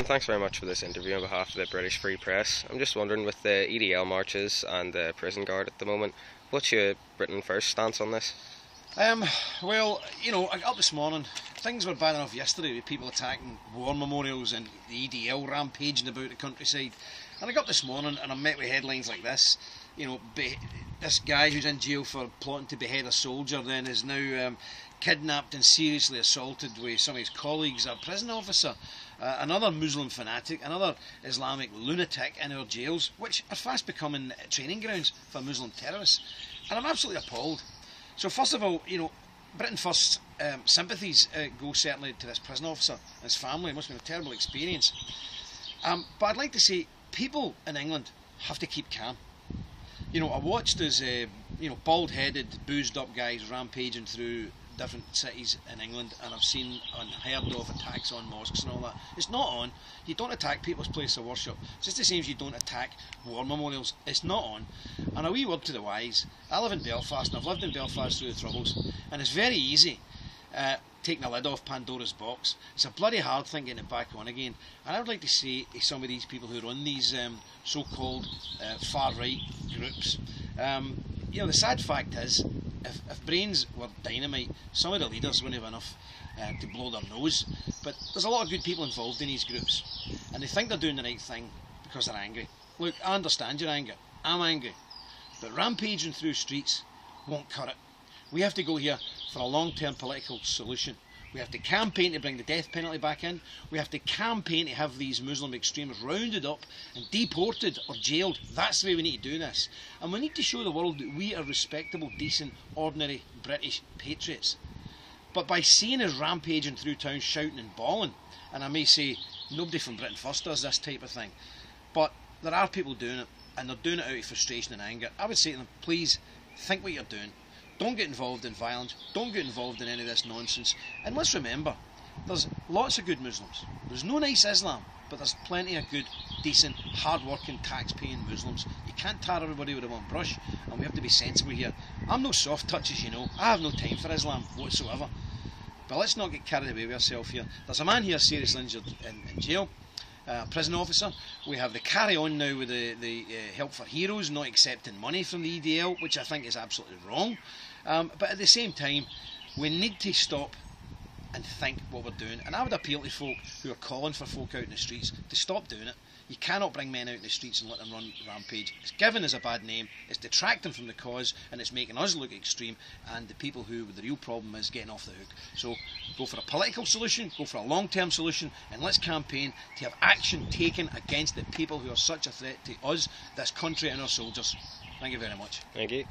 Thanks very much for this interview on behalf of the British Free Press. I'm just wondering, with the EDL marches and the prison guard at the moment, what's your Britain First stance on this? Well, I got up this morning. Things were bad enough yesterday with people attacking war memorials and the EDL rampaging about the countryside. And I got up this morning and I'm met with headlines like this. This guy who's in jail for plotting to behead a soldier then is now kidnapped and seriously assaulted with some of his colleagues, a prison officer, another Muslim fanatic, another Islamic lunatic in our jails, which are fast becoming training grounds for Muslim terrorists. And I'm absolutely appalled. So first of all, Britain First sympathies go certainly to this prison officer and his family. It must have been a terrible experience. But I'd like to say people in England have to keep calm. I watched as bald-headed, boozed-up guys rampaging through different cities in England, and I've seen unheard of attacks on mosques and all that. It's not on. You don't attack people's place of worship. It's just the same as you don't attack war memorials. It's not on. And a wee word to the wise. I live in Belfast, and I've lived in Belfast through the Troubles, and it's very easy taking the lid off Pandora's box. It's a bloody hard thing getting it back on again. And I would like to say to some of these people who run these so-called far-right groups, the sad fact is, if brains were dynamite, some of the leaders wouldn't have enough to blow their nose. But there's a lot of good people involved in these groups, and they think they're doing the right thing because they're angry. Look, I understand your anger. I'm angry. But rampaging through streets won't cut it. We have to go here for a long-term political solution. We have to campaign to bring the death penalty back in. We have to campaign to have these Muslim extremists rounded up and deported or jailed. That's the way we need to do this. And we need to show the world that we are respectable, decent, ordinary British patriots. But by seeing us rampaging through town, shouting and bawling, and I may say nobody from Britain First does this type of thing, but there are people doing it, and they're doing it out of frustration and anger. I would say to them, please think what you're doing. Don't get involved in violence. Don't get involved in any of this nonsense. And let's remember, there's lots of good Muslims. There's no nice Islam, but there's plenty of good, decent, hard-working, tax-paying Muslims. You can't tar everybody with a one brush, and we have to be sensible here. I'm no soft touch, as you know. I have no time for Islam whatsoever. But let's not get carried away with ourselves here. There's a man here seriously injured in jail. Prison officer. We have the carry on now with the Help for Heroes not accepting money from the EDL, which I think is absolutely wrong. But at the same time, we need to stop and think what we're doing. And I would appeal to folk who are calling for folk out in the streets to stop doing it. You cannot bring men out in the streets and let them run rampage. It's given us a bad name, it's detracting from the cause, and it's making us look extreme, and the people who the real problem is getting off the hook. So go for a political solution, go for a long-term solution, and let's campaign to have action taken against the people who are such a threat to us, this country and our soldiers. Thank you very much. Thank you.